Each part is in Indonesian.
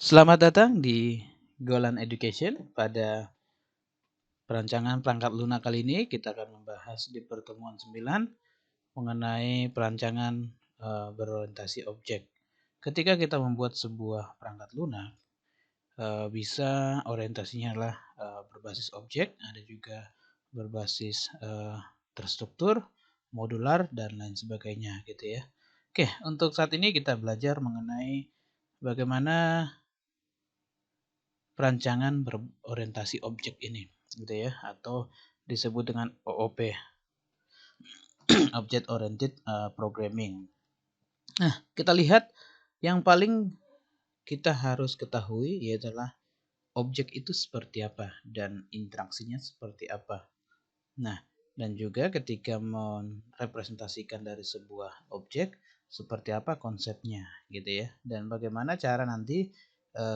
Selamat datang di Golan Education. Pada perancangan perangkat lunak kali ini kita akan membahas di pertemuan 9 mengenai perancangan berorientasi objek. Ketika kita membuat sebuah perangkat lunak, bisa orientasinya adalah berbasis objek, ada juga berbasis terstruktur, modular, dan lain sebagainya gitu ya. Oke, untuk saat ini kita belajar mengenai bagaimana perancangan berorientasi objek ini gitu ya, atau disebut dengan OOP, Object Oriented Programming. Nah, kita lihat yang paling kita harus ketahui yaitu objek itu seperti apa dan interaksinya seperti apa. Nah, dan juga ketika merepresentasikan dari sebuah objek seperti apa konsepnya gitu ya, dan bagaimana cara nanti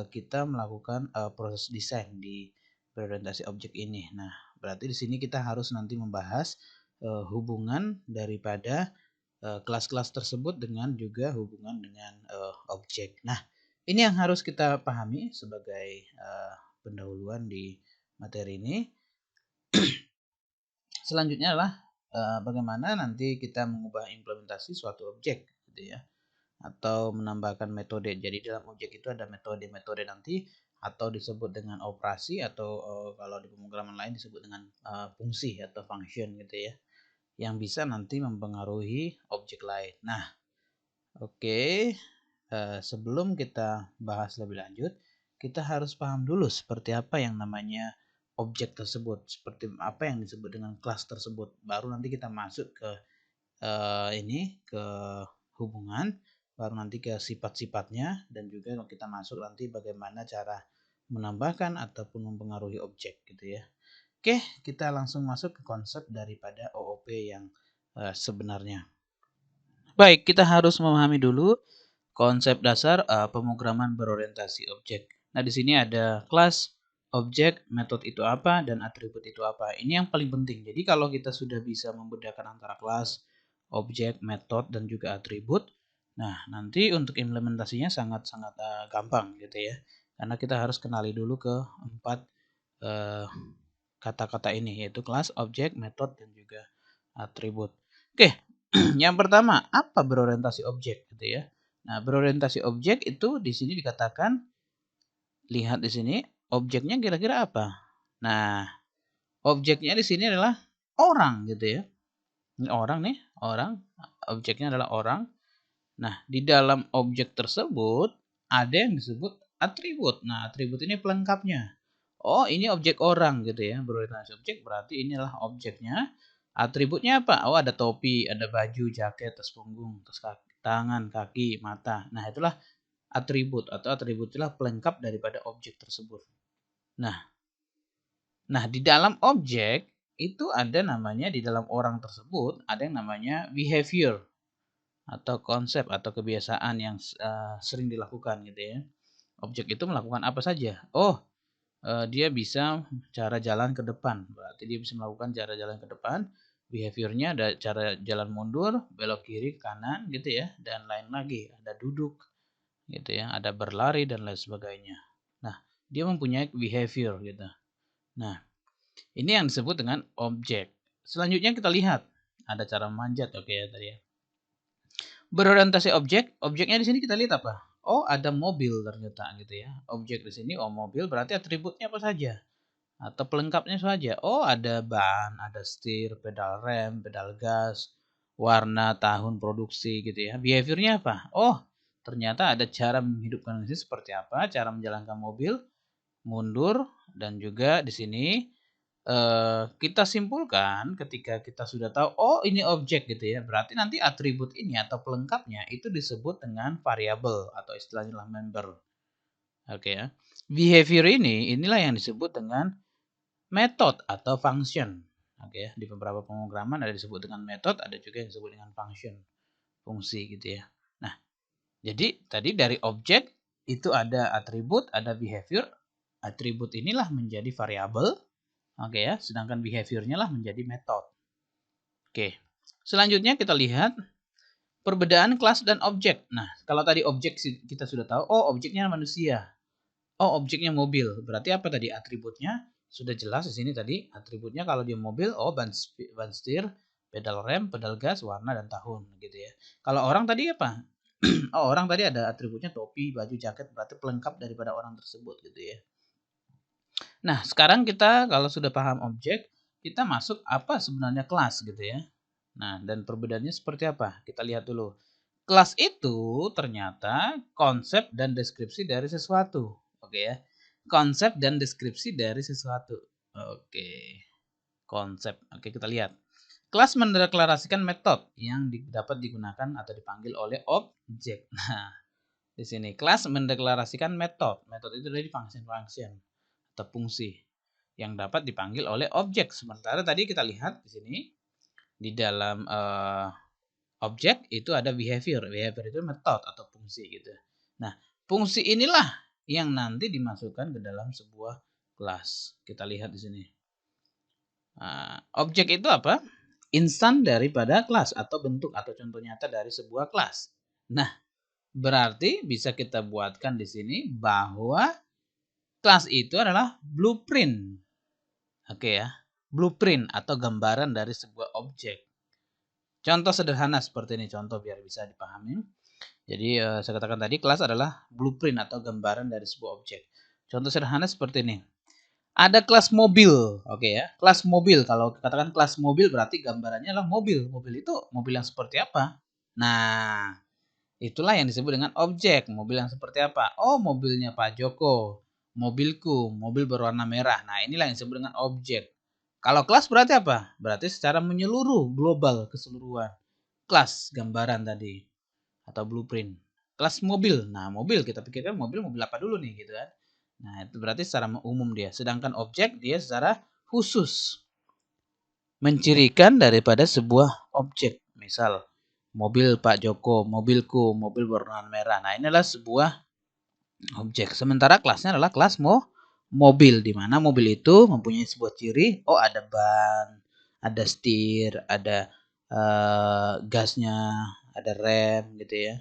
kita melakukan proses desain di berorientasi objek ini. Nah, berarti di sini kita harus nanti membahas hubungan daripada kelas-kelas tersebut dengan juga hubungan dengan objek. Nah, ini yang harus kita pahami sebagai pendahuluan di materi ini. Selanjutnya adalah bagaimana nanti kita mengubah implementasi suatu objek gitu ya, atau menambahkan metode. Jadi dalam objek itu ada metode-metode nanti, atau disebut dengan operasi, atau kalau di pemrograman lain disebut dengan fungsi atau function gitu ya, yang bisa nanti mempengaruhi objek lain. Nah, oke, sebelum kita bahas lebih lanjut, kita harus paham dulu seperti apa yang namanya objek tersebut, seperti apa yang disebut dengan kelas tersebut. Baru nanti kita masuk ke ke hubungan, baru nanti ke sifat-sifatnya, dan juga kita masuk nanti bagaimana cara menambahkan ataupun mempengaruhi objek gitu ya. Oke, kita langsung masuk ke konsep daripada OOP yang sebenarnya. Baik, kita harus memahami dulu konsep dasar pemrograman berorientasi objek. Nah, di sini ada kelas, objek, metode itu apa, dan atribut itu apa. Ini yang paling penting. Jadi kalau kita sudah bisa membedakan antara kelas, objek, metode, dan juga atribut, nah nanti untuk implementasinya sangat-sangat gampang gitu ya. Karena kita harus kenali dulu ke empat kata-kata ini, yaitu kelas, objek, metode, dan juga atribut. Oke, yang pertama, apa berorientasi objek gitu ya. Nah, berorientasi objek itu di sini dikatakan, lihat di sini, objeknya kira-kira apa? Nah, objeknya di sini adalah orang gitu ya. Ini orang nih, orang. Objeknya adalah orang. Nah, di dalam objek tersebut ada yang disebut atribut. Nah, atribut ini pelengkapnya. Oh, ini objek orang gitu ya. Berorientasi objek berarti inilah objeknya. Atributnya apa? Oh, ada topi, ada baju, jaket, tas punggung, tas kaki, tangan, kaki, mata. Nah, itulah atribut, atau atribut itulah pelengkap daripada objek tersebut. Nah, di dalam objek itu ada namanya, di dalam orang tersebut ada yang namanya behavior atau konsep atau kebiasaan yang sering dilakukan gitu ya. Objek itu melakukan apa saja? Oh, dia bisa cara jalan ke depan, berarti dia bisa melakukan cara jalan ke depan. Behaviornya ada cara jalan mundur, belok kiri, kanan gitu ya, dan lain lagi. Ada duduk gitu ya, ada berlari dan lain sebagainya. Nah, dia mempunyai behavior gitu. Nah, ini yang disebut dengan objek. Selanjutnya kita lihat ada cara memanjat, oke ya tadi ya. Berorientasi objek, objeknya di sini kita lihat apa? Oh, ada mobil ternyata gitu ya. Objek di sini oh mobil, berarti atributnya apa saja? Atau pelengkapnya saja. Oh, ada ban, ada setir, pedal rem, pedal gas, warna, tahun produksi gitu ya. Behaviornya apa? Oh, ternyata ada cara menghidupkan mesin seperti apa, cara menjalankan mobil, mundur, dan juga di sini kita simpulkan ketika kita sudah tahu, oh ini objek gitu ya, berarti nanti atribut ini atau pelengkapnya itu disebut dengan variabel atau istilahnya member. Oke ya. Behavior inilah yang disebut dengan method atau function. Oke ya, di beberapa pemrograman ada disebut dengan method, ada juga yang disebut dengan function, fungsi gitu ya. Nah, jadi tadi dari objek itu ada atribut, ada behavior. Atribut inilah menjadi variabel. Oke ya, sedangkan behaviornya lah menjadi metode. Oke. Selanjutnya kita lihat perbedaan kelas dan objek. Nah, kalau tadi objek kita sudah tahu, oh objeknya manusia. Oh, objeknya mobil. Berarti apa tadi atributnya? Sudah jelas di sini tadi atributnya kalau dia mobil, oh ban setir, pedal rem, pedal gas, warna dan tahun gitu ya. Kalau orang tadi apa? Oh, orang tadi ada atributnya topi, baju, jaket, berarti pelengkap daripada orang tersebut gitu ya. Nah, sekarang kita kalau sudah paham objek, kita masuk apa sebenarnya kelas gitu ya. Nah, dan perbedaannya seperti apa? Kita lihat dulu. Kelas itu ternyata konsep dan deskripsi dari sesuatu. Oke ya. Konsep dan deskripsi dari sesuatu. Oke. Konsep. Oke, kita lihat. Kelas mendeklarasikan metode yang dapat digunakan atau dipanggil oleh objek. Nah, di sini kelas mendeklarasikan metode. Metode itu dari function atau fungsi yang dapat dipanggil oleh objek. Sementara tadi kita lihat di sini di dalam objek itu ada behavior. Behavior itu metode atau fungsi gitu. Nah, fungsi inilah yang nanti dimasukkan ke dalam sebuah kelas. Kita lihat di sini. Nah, objek itu apa? Instan daripada kelas atau bentuk atau contoh nyata dari sebuah kelas. Nah, berarti bisa kita buatkan di sini bahwa kelas itu adalah blueprint. Oke ya. Blueprint atau gambaran dari sebuah objek. Contoh sederhana seperti ini, contoh biar bisa dipahami. Jadi saya katakan tadi kelas adalah blueprint atau gambaran dari sebuah objek. Contoh sederhana seperti ini. Ada kelas mobil, oke ya. Kelas mobil, kalau katakan kelas mobil berarti gambarannya adalah mobil. Mobil itu mobil yang seperti apa? Nah, itulah yang disebut dengan objek. Mobil yang seperti apa? Oh, mobilnya Pak Joko. Mobilku, mobil berwarna merah. Nah, inilah yang disebut dengan objek. Kalau kelas berarti apa? Berarti secara menyeluruh, global, keseluruhan. Kelas, gambaran tadi. Atau blueprint. Kelas mobil. Nah, mobil kita pikirkan mobil apa dulu nih gitu kan. Nah, itu berarti secara umum dia. Sedangkan objek dia secara khusus. Mencirikan daripada sebuah objek. Misal, mobil Pak Joko, mobilku, mobil berwarna merah. Nah, ini adalah sebuah objek. Sementara kelasnya adalah kelas mobil. Di mana mobil itu mempunyai sebuah ciri. Oh, ada ban, ada setir, ada gasnya, ada rem gitu ya.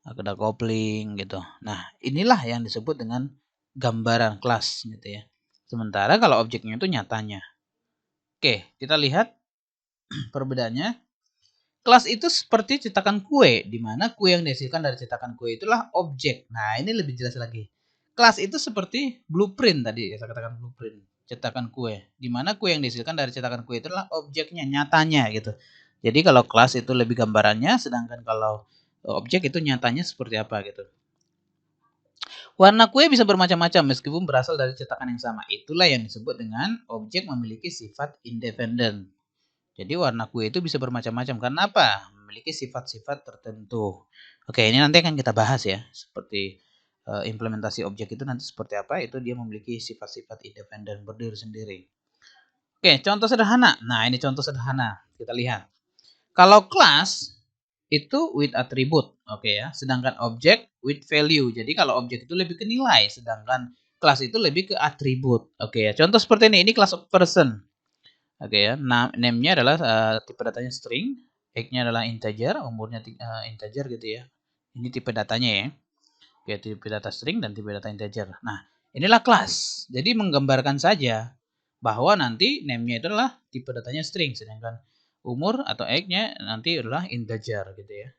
Ada kopling gitu. Nah, inilah yang disebut dengan gambaran kelas gitu ya. Sementara kalau objeknya itu nyatanya. Oke, kita lihat perbedaannya. Kelas itu seperti cetakan kue, di mana kue yang dihasilkan dari cetakan kue itulah objek. Nah, ini lebih jelas lagi. Kelas itu seperti blueprint tadi, saya katakan blueprint, cetakan kue. Di mana kue yang dihasilkan dari cetakan kue itulah objeknya, nyatanya gitu. Jadi kalau kelas itu lebih gambarannya, sedangkan kalau objek itu nyatanya seperti apa gitu. Warna kue bisa bermacam-macam meskipun berasal dari cetakan yang sama. Itulah yang disebut dengan objek memiliki sifat independen. Jadi warna kue itu bisa bermacam-macam. Karena apa? Memiliki sifat-sifat tertentu. Oke, ini nanti akan kita bahas ya. Seperti implementasi objek itu nanti seperti apa. Itu dia memiliki sifat-sifat independen berdiri sendiri. Oke, contoh sederhana. Nah, ini contoh sederhana. Kita lihat. Kalau kelas itu with attribute, oke ya. Sedangkan objek with value. Jadi kalau objek itu lebih ke nilai, sedangkan kelas itu lebih ke atribut. Oke ya. Contoh seperti ini class of person. Oke ya. Name-nya adalah tipe datanya string, age-nya adalah integer, umurnya integer gitu ya. Ini tipe datanya ya. Oke, tipe data string dan tipe data integer. Nah, inilah kelas. Jadi menggambarkan saja bahwa nanti name-nya itu adalah tipe datanya string, sedangkan umur atau age-nya nanti adalah integer gitu ya.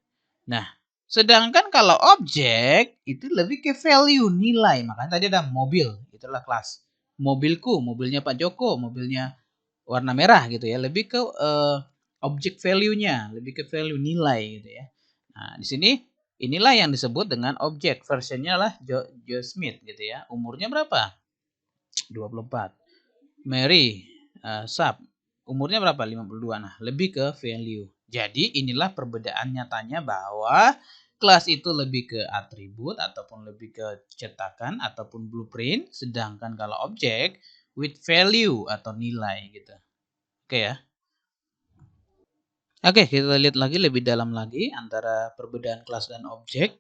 Nah, sedangkan kalau objek itu lebih ke value, nilai. Makanya tadi ada mobil, itulah kelas. Mobilku, mobilnya Pak Joko, mobilnya warna merah gitu ya. Lebih ke objek value-nya, lebih ke value nilai gitu ya. Nah, di sini inilah yang disebut dengan objek. Versionnya adalah Joe Smith gitu ya. Umurnya berapa? 24. Mary Sab umurnya berapa? 52. Nah, lebih ke value. Jadi inilah perbedaan nyatanya bahwa kelas itu lebih ke atribut ataupun lebih ke cetakan ataupun blueprint, sedangkan kalau objek with value atau nilai gitu. Oke ya. Oke, kita lihat lagi lebih dalam lagi antara perbedaan kelas dan objek.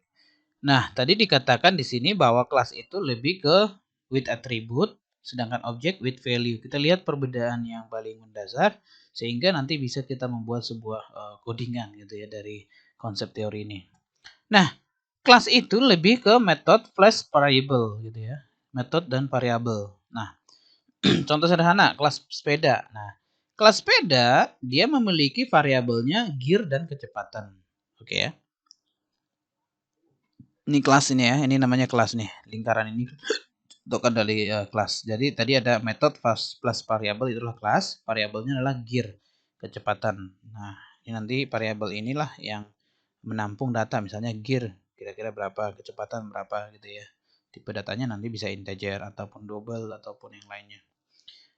Nah, tadi dikatakan di sini bahwa kelas itu lebih ke with attribute, sedangkan objek with value. Kita lihat perbedaan yang paling mendasar sehingga nanti bisa kita membuat sebuah codingan gitu ya dari konsep teori ini. Nah, kelas itu lebih ke method plus variable gitu ya. Metode dan variabel. Nah, contoh sederhana, kelas sepeda. Nah, kelas sepeda dia memiliki variabelnya gear dan kecepatan. Oke ya. Ini kelas ini ya, ini namanya kelas nih. Lingkaran ini contohkan dari kelas. Jadi tadi ada method plus variabel itulah kelas, variabelnya adalah gear, kecepatan. Nah, ini nanti variabel inilah yang menampung data, misalnya gear kira-kira berapa, kecepatan berapa gitu ya. Tipe datanya nanti bisa integer ataupun double ataupun yang lainnya.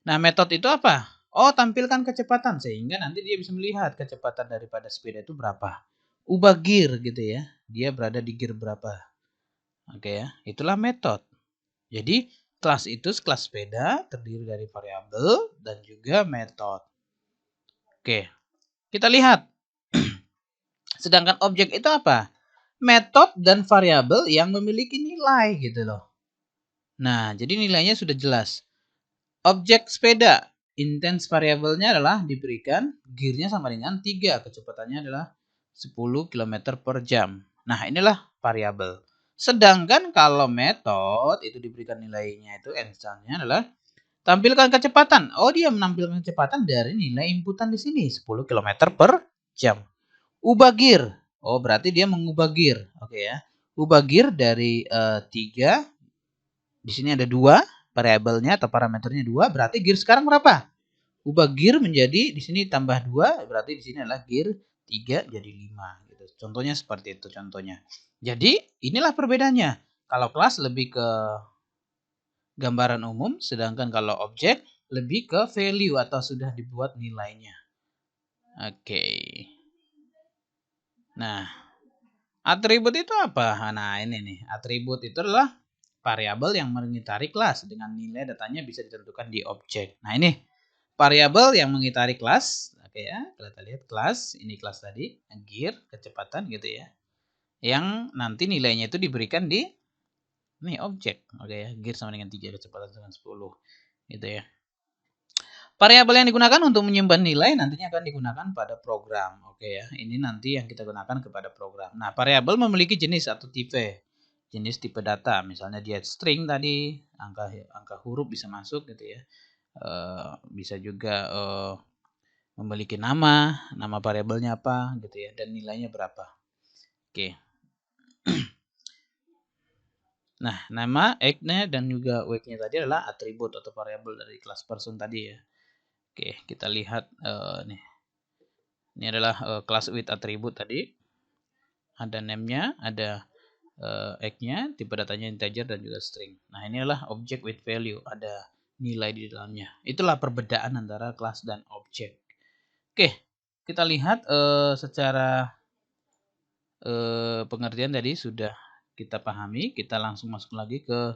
Nah, metode itu apa? Oh, tampilkan kecepatan sehingga nanti dia bisa melihat kecepatan daripada sepeda itu berapa. Ubah gear gitu ya. Dia berada di gear berapa. Oke ya, itulah metode. Jadi, kelas itu kelas sepeda terdiri dari variabel dan juga metode. Oke, kita lihat. Sedangkan objek itu apa? Metode dan variabel yang memiliki nilai gitu loh. Nah, jadi nilainya sudah jelas. Objek sepeda, intens variabelnya adalah diberikan gearnya sama dengan 3, kecepatannya adalah 10 km per jam. Nah, inilah variabel. Sedangkan kalau metode itu diberikan nilainya itu misalnya adalah tampilkan kecepatan. Oh, dia menampilkan kecepatan dari nilai inputan di sini 10 km per jam. Ubah gear. Oh, berarti dia mengubah gear. Oke ya. Ubah gear dari 3. Di sini ada 2 variabelnya atau parameternya 2. Berarti gear sekarang berapa? Ubah gear menjadi di sini tambah 2. Berarti di sini adalah gear 3 jadi 5. Gitu. Contohnya seperti itu contohnya. Jadi inilah perbedaannya. Kalau kelas lebih ke gambaran umum, sedangkan kalau objek lebih ke value atau sudah dibuat nilainya. Oke. Nah, atribut itu apa? Nah, ini nih. Atribut itu adalah variabel yang mengitari kelas dengan nilai datanya bisa ditentukan di objek. Nah, ini variabel yang mengitari kelas. Oke ya, kita lihat kelas. Ini kelas tadi, gear, kecepatan gitu ya. Yang nanti nilainya itu diberikan di ini objek. Oke ya, gear sama dengan 3, kecepatan dengan 10. Gitu ya. Variabel yang digunakan untuk menyimpan nilai nantinya akan digunakan pada program. Oke ya, ini nanti yang kita gunakan kepada program. Nah, variabel memiliki jenis atau tipe. Jenis tipe data, misalnya dia string tadi, angka huruf bisa masuk gitu ya. Bisa juga memiliki nama variabelnya apa gitu ya, dan nilainya berapa. Oke. Nah, nama, age-nya dan juga weight-nya tadi adalah atribut atau variabel dari kelas person tadi ya. Oke, kita lihat nih. Ini adalah kelas with atribut tadi. Ada name-nya, ada age-nya, tipe datanya integer dan juga string. Nah, ini adalah object with value, ada nilai di dalamnya. Itulah perbedaan antara kelas dan objek. Oke, kita lihat secara pengertian tadi sudah kita pahami. Kita langsung masuk lagi ke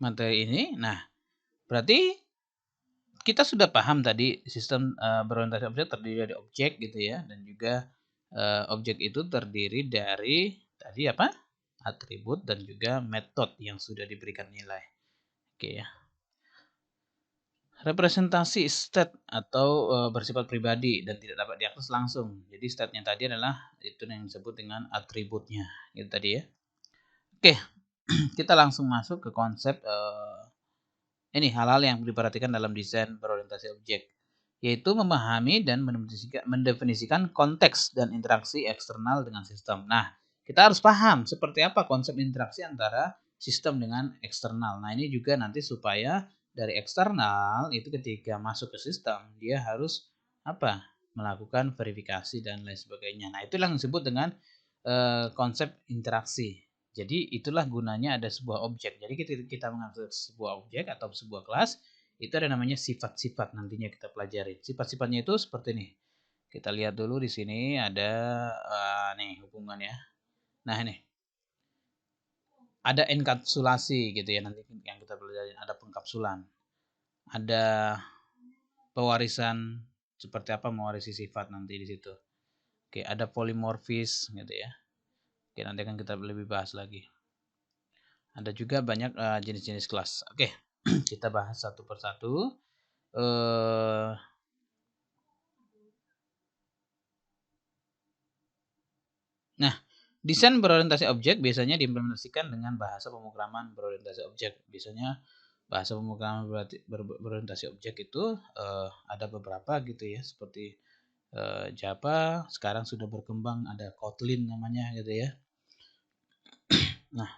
materi ini. Nah, berarti kita sudah paham tadi sistem berorientasi objek terdiri dari objek gitu ya, dan juga objek itu terdiri dari tadi apa? Atribut dan juga metode yang sudah diberikan nilai. Oke ya. Representasi state atau bersifat pribadi dan tidak dapat diakses langsung. Jadi state-nya tadi adalah itu yang disebut dengan atributnya. Itu tadi ya. Oke, kita langsung masuk ke konsep ini hal-hal yang diperhatikan dalam desain berorientasi objek, yaitu memahami dan mendefinisikan konteks dan interaksi eksternal dengan sistem. Nah, kita harus paham seperti apa konsep interaksi antara sistem dengan eksternal. Nah, ini juga nanti supaya dari eksternal itu ketika masuk ke sistem, dia harus apa? Melakukan verifikasi dan lain sebagainya. Nah, itu yang disebut dengan konsep interaksi. Jadi itulah gunanya ada sebuah objek. Jadi kita mengambil sebuah objek atau sebuah kelas, itu ada namanya sifat-sifat nantinya kita pelajari. Sifat-sifatnya itu seperti ini. Kita lihat dulu di sini ada nih hubungan ya. Nah ini ada enkapsulasi gitu ya nanti yang kita pelajari. Ada pengkapsulan. Ada pewarisan seperti apa mewarisi sifat nanti di situ. Oke, ada polimorfis gitu ya. Oke, nanti akan kita lebih bahas lagi. Ada juga banyak jenis-jenis kelas. Oke, kita bahas satu persatu. Nah, Desain berorientasi objek biasanya diimplementasikan dengan bahasa pemrograman berorientasi objek. Biasanya bahasa pemrograman berorientasi objek itu ada beberapa gitu ya, seperti Java. Sekarang sudah berkembang, ada Kotlin namanya gitu ya. Nah,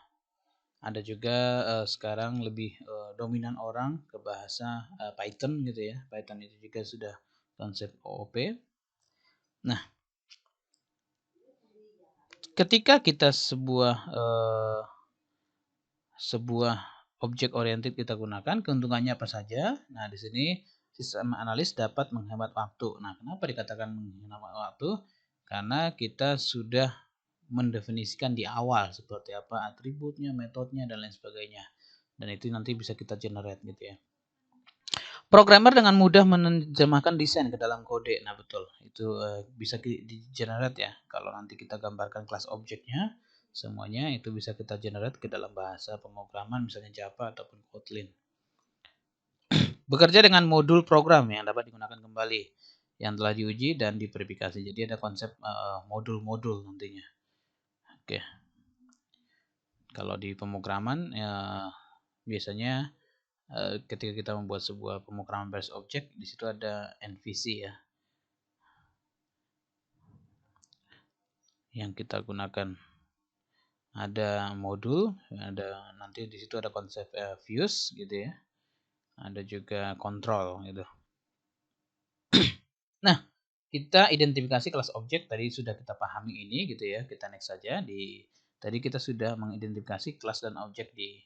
ada juga sekarang lebih dominan orang ke bahasa Python gitu ya. Python itu juga sudah konsep OOP. Nah, ketika kita sebuah objek oriented kita gunakan, keuntungannya apa saja? Nah, di sini sistem analis dapat menghemat waktu. Nah, kenapa dikatakan menghemat waktu? Karena kita sudah mendefinisikan di awal seperti apa atributnya, metodenya, dan lain sebagainya. Dan itu nanti bisa kita generate gitu ya. Programmer dengan mudah menerjemahkan desain ke dalam kode. Nah, betul. Itu bisa di-generate ya. Kalau nanti kita gambarkan kelas objeknya, semuanya itu bisa kita generate ke dalam bahasa pemrograman, misalnya Java ataupun Kotlin. Bekerja dengan modul program yang dapat digunakan kembali, yang telah diuji dan diverifikasi. Jadi ada konsep modul-modul nantinya. Oke. Kalau di pemrograman biasanya ketika kita membuat sebuah pemrograman berbasis objek, di situ ada MVC ya, yang kita gunakan. Ada modul, ada nanti di situ ada konsep views gitu ya, ada juga control gitu. Nah, kita identifikasi kelas objek tadi sudah kita pahami ini gitu ya. Kita next saja. Tadi kita sudah mengidentifikasi kelas dan objek di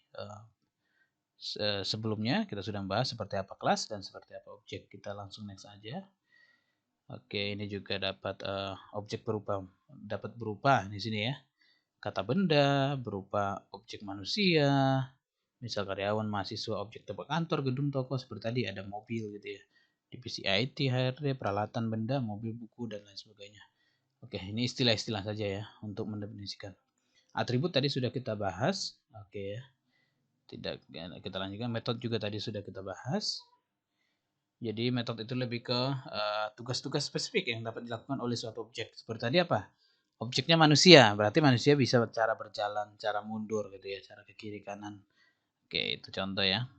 sebelumnya. Kita sudah membahas seperti apa kelas dan seperti apa objek. Kita langsung next aja. Oke, ini juga dapat objek dapat berupa di sini ya. Kata benda, berupa objek manusia, misal karyawan, mahasiswa, objek tempat kantor, gedung, toko, seperti tadi ada mobil gitu ya. Divisi IT, HRD, peralatan benda, mobil, buku, dan lain sebagainya. Oke, ini istilah-istilah saja ya untuk mendefinisikan. Atribut tadi sudah kita bahas. Oke ya. Tidak kita lanjutkan. Metode juga tadi sudah kita bahas. Jadi metode itu lebih ke tugas-tugas spesifik yang dapat dilakukan oleh suatu objek. Seperti tadi apa? Objeknya manusia, berarti manusia bisa cara berjalan, cara mundur gitu ya, cara ke kiri kanan. Oke, itu contoh ya.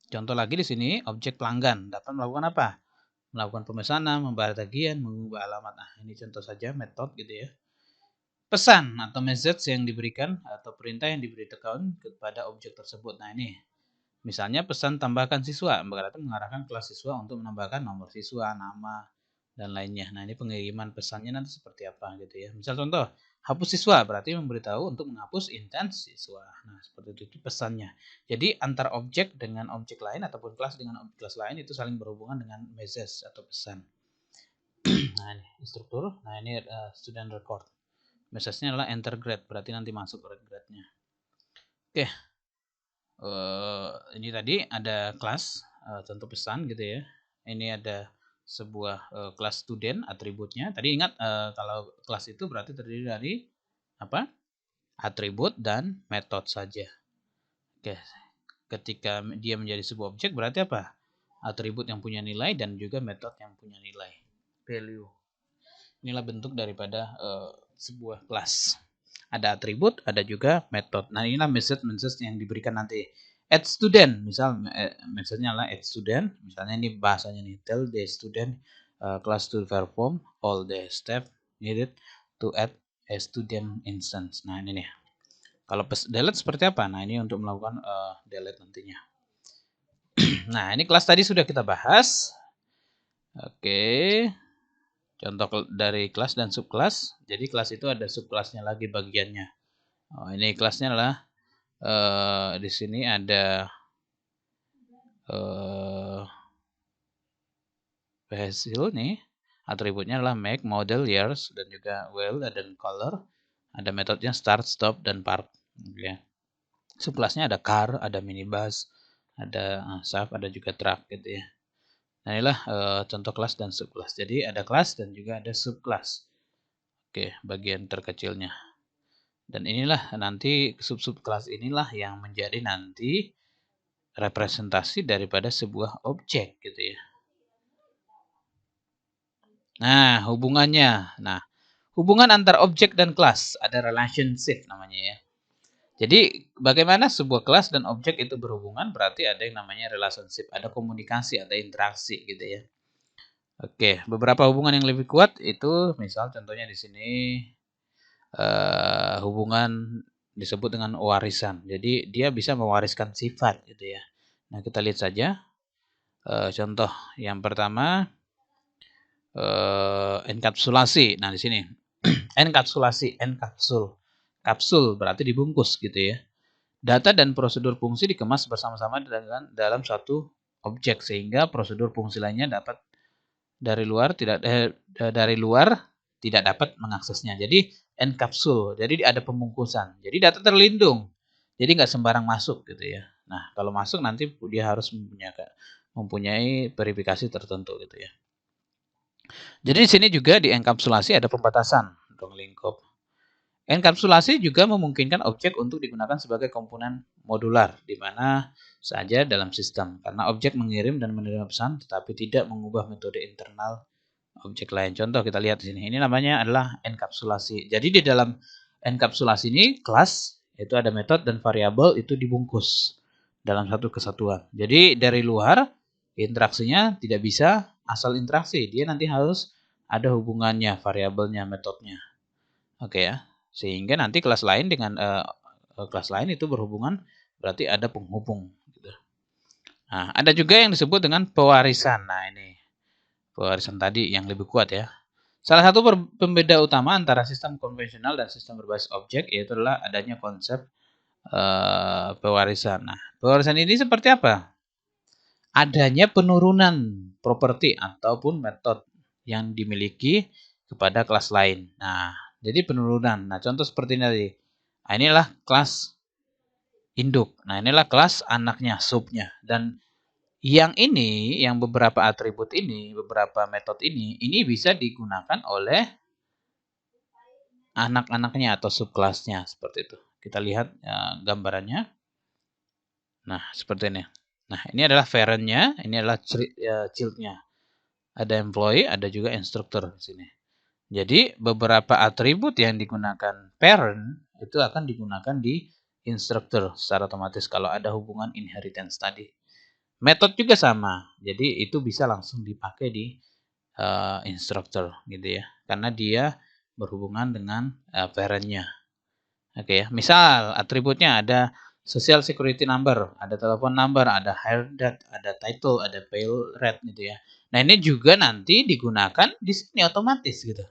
Contoh lagi di sini, objek pelanggan dapat melakukan apa? Melakukan pemesanan, membayar tagihan, mengubah alamat. Nah, ini contoh saja metode gitu ya. Pesan atau message yang diberikan atau perintah yang diberikan kepada objek tersebut. Nah, ini misalnya pesan tambahkan siswa, berarti mengarahkan kelas siswa untuk menambahkan nomor siswa, nama, dan lainnya. Nah, ini pengiriman pesannya nanti seperti apa gitu ya. Misal contoh, hapus siswa berarti memberitahu untuk menghapus intens siswa. Nah, seperti itu pesannya. Jadi antar objek dengan objek lain ataupun kelas dengan kelas lain itu saling berhubungan dengan message atau pesan. Nah, ini instruktur. Nah, ini student record. Message-nya adalah enter grade, berarti nanti masuk grade-nya. Oke. Ini tadi ada kelas contoh pesan gitu ya. Ini ada sebuah kelas student atributnya. Tadi ingat kalau kelas itu berarti terdiri dari apa? Atribut dan metode saja. Oke. Ketika dia menjadi sebuah objek berarti apa? Atribut yang punya nilai dan juga metode yang punya nilai. Value. Inilah bentuk daripada sebuah kelas. Ada atribut, ada juga metode. Nah, inilah message yang diberikan nanti. Add student, misal message-nya adalah add student. Misalnya ini bahasanya nih, tell the student class to perform all the steps needed to add a student instance. Nah, ini nih. Kalau delete seperti apa? Nah, ini untuk melakukan delete nantinya. Nah, ini kelas tadi sudah kita bahas. Oke. Contoh dari kelas dan subkelas. Jadi kelas itu ada subkelasnya lagi bagiannya. Oh, ini kelasnya adalah di sini ada hasil nih. Atributnya adalah make, model, years, dan juga well dan color. Ada metodenya start, stop, dan park. Ya. Subkelasnya ada car, ada minibus, ada sub, ada juga truck gitu ya. Nah, inilah contoh kelas dan subkelas. Jadi ada kelas dan juga ada subkelas. Oke, bagian terkecilnya. Dan inilah nanti sub-sub kelas inilah yang menjadi nanti representasi daripada sebuah objek gitu ya. Nah, hubungannya. Nah, Hubungan antar objek dan kelas, ada relationship namanya ya. Jadi bagaimana sebuah kelas dan objek itu berhubungan, berarti ada yang namanya relationship, ada komunikasi, ada interaksi gitu ya. Oke, beberapa hubungan yang lebih kuat itu misal contohnya di sini hubungan disebut dengan warisan. Jadi dia bisa mewariskan sifat gitu ya. Nah, kita lihat saja contoh yang pertama enkapsulasi. Nah, di sini enkapsulasi, kapsul berarti dibungkus gitu ya. Data dan prosedur fungsi dikemas bersama-sama dalam satu objek sehingga prosedur fungsi lainnya dapat dari luar tidak dapat mengaksesnya. Jadi enkapsul, jadi ada pembungkusan. Jadi data terlindung. Jadi nggak sembarang masuk gitu ya. Nah, kalau masuk nanti dia harus mempunyai verifikasi tertentu gitu ya. Jadi di sini juga di enkapsulasi ada pembatasan dong lingkup. Enkapsulasi juga memungkinkan objek untuk digunakan sebagai komponen modular di mana saja dalam sistem karena objek mengirim dan menerima pesan tetapi tidak mengubah metode internal objek lain. Contoh kita lihat di sini. Ini namanya adalah enkapsulasi. Jadi di dalam enkapsulasi ini kelas itu ada metode dan variabel itu dibungkus dalam satu kesatuan. Jadi dari luar interaksinya tidak bisa asal interaksi. Dia nanti harus ada hubungannya, variabelnya, metodenya. Oke ya. Sehingga nanti kelas lain dengan kelas lain itu berhubungan berarti ada penghubung gitu. Nah, ada juga yang disebut dengan pewarisan. Nah, ini pewarisan tadi yang lebih kuat ya. Salah satu pembeda utama antara sistem konvensional dan sistem berbasis objek yaitu adalah adanya konsep pewarisan. Nah, pewarisan ini seperti apa? Adanya penurunan properti ataupun metode yang dimiliki kepada kelas lain. Nah, jadi penurunan. Nah, contoh seperti ini tadi. Nah, inilah kelas induk. Nah, inilah kelas anaknya, subnya. Dan yang ini, yang beberapa atribut ini, beberapa metode ini bisa digunakan oleh anak-anaknya atau subkelasnya seperti itu. Kita lihat gambarannya. Nah, seperti ini. Nah, ini adalah parent-nya, ini adalah child-nya. Ada employee, ada juga instructor di sini. Jadi, beberapa atribut yang digunakan parent itu akan digunakan di instructor secara otomatis kalau ada hubungan inheritance tadi. Metode juga sama. Jadi, itu bisa langsung dipakai di instructor gitu ya. Karena dia berhubungan dengan parent-nya. Oke ya. Misal atributnya ada social security number, ada telepon number, ada hire date, ada title, ada pay rate gitu ya. Nah, ini juga nanti digunakan di sini otomatis gitu.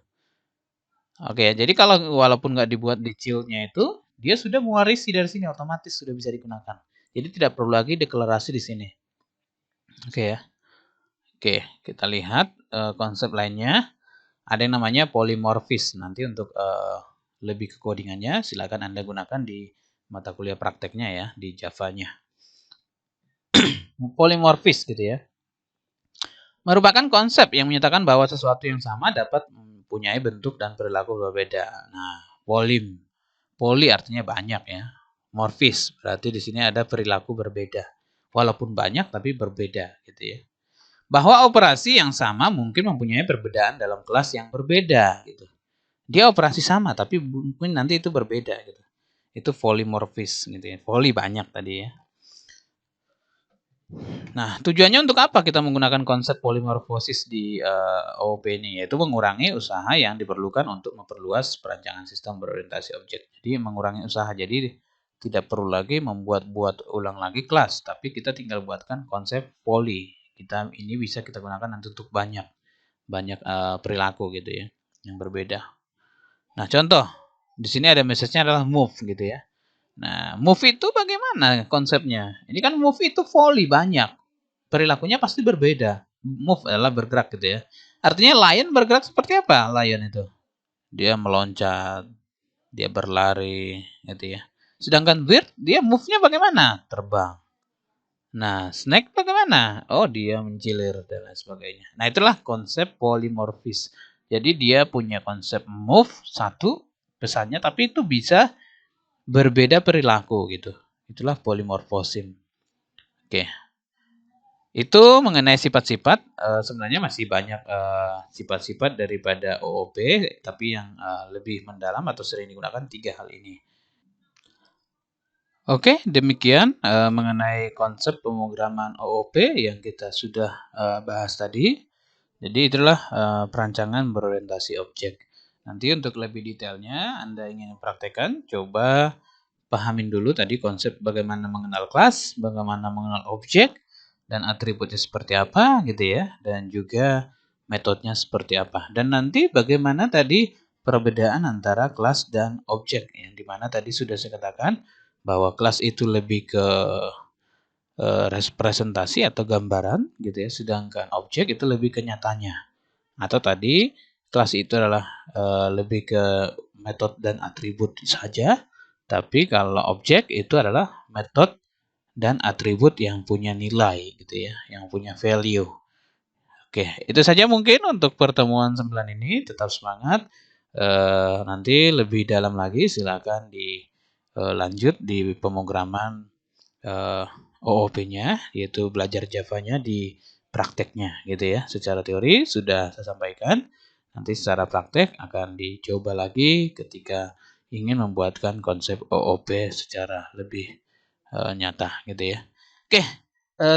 Oke ya. Jadi kalau walaupun nggak dibuat di child-nya itu, dia sudah mewarisi dari sini otomatis sudah bisa digunakan. Jadi tidak perlu lagi deklarasi di sini. Oke ya. Oke, kita lihat konsep lainnya. Ada yang namanya polymorphis. Nanti untuk lebih ke codingannya silakan Anda gunakan di mata kuliah prakteknya ya, di Java-nya. Polymorphis gitu ya. Merupakan konsep yang menyatakan bahwa sesuatu yang sama dapat mempunyai bentuk dan perilaku berbeda. Nah, poly artinya banyak ya. Morphis berarti di sini ada perilaku berbeda. Walaupun banyak tapi berbeda gitu ya. Bahwa operasi yang sama mungkin mempunyai perbedaan dalam kelas yang berbeda gitu. Dia operasi sama tapi mungkin nanti itu berbeda gitu. Itu polymorphis gitu ya. Poly banyak tadi ya. Nah, tujuannya untuk apa kita menggunakan konsep polymorphosis di OOP ini? Yaitu mengurangi usaha yang diperlukan untuk memperluas perancangan sistem berorientasi objek. Jadi mengurangi usaha. Jadi tidak perlu lagi membuat ulang lagi kelas, tapi kita tinggal buatkan konsep poly. Ini bisa kita gunakan nanti untuk banyak perilaku gitu ya, yang berbeda. Nah, contoh di sini ada message-nya adalah move gitu ya. Nah, move itu bagaimana konsepnya? Ini kan move itu volley banyak. Perilakunya pasti berbeda. Move adalah bergerak gitu ya. Artinya lion bergerak seperti apa lion itu? Dia meloncat, dia berlari gitu ya. Sedangkan bird dia move-nya bagaimana? Terbang. Nah, snake bagaimana? Oh, dia menjilir dan lain sebagainya. Nah, itulah konsep polymorphis. Jadi dia punya konsep move satu pesannya tapi itu bisa berbeda perilaku gitu. Itulah polymorphism. Oke. Itu mengenai sifat-sifat, sebenarnya masih banyak sifat-sifat daripada OOP, tapi yang lebih mendalam atau sering digunakan 3 hal ini. Oke, demikian mengenai konsep pemrograman OOP yang kita sudah bahas tadi. Jadi itulah perancangan berorientasi objek. Nanti untuk lebih detailnya Anda ingin praktekkan, coba pahamin dulu tadi konsep bagaimana mengenal kelas, bagaimana mengenal objek, dan atributnya seperti apa gitu ya, dan juga metodenya seperti apa. Dan nanti bagaimana tadi perbedaan antara kelas dan objek, yang dimana tadi sudah saya katakan bahwa kelas itu lebih ke representasi atau gambaran gitu ya, sedangkan objek itu lebih ke nyatanya. Atau tadi kelas itu adalah lebih ke metode dan atribut saja, tapi kalau objek itu adalah metode dan atribut yang punya nilai gitu ya, yang punya value. Oke, itu saja mungkin untuk pertemuan 9 ini. Tetap semangat. Nanti lebih dalam lagi silakan dilanjut di pemrograman OOP-nya, yaitu belajar Java-nya di prakteknya gitu ya. Secara teori sudah saya sampaikan, nanti secara praktek akan dicoba lagi ketika ingin membuatkan konsep OOP secara lebih nyata gitu ya. Oke,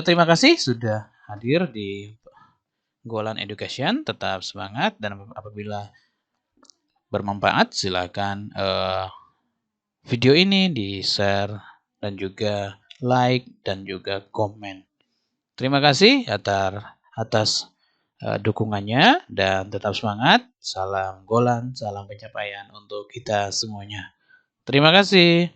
terima kasih sudah hadir di Golan Education. Tetap semangat dan apabila bermanfaat silakan video ini di-share dan juga like dan juga komen. Terima kasih atas dukungannya dan tetap semangat. Salam Golan, salam pencapaian untuk kita semuanya. Terima kasih.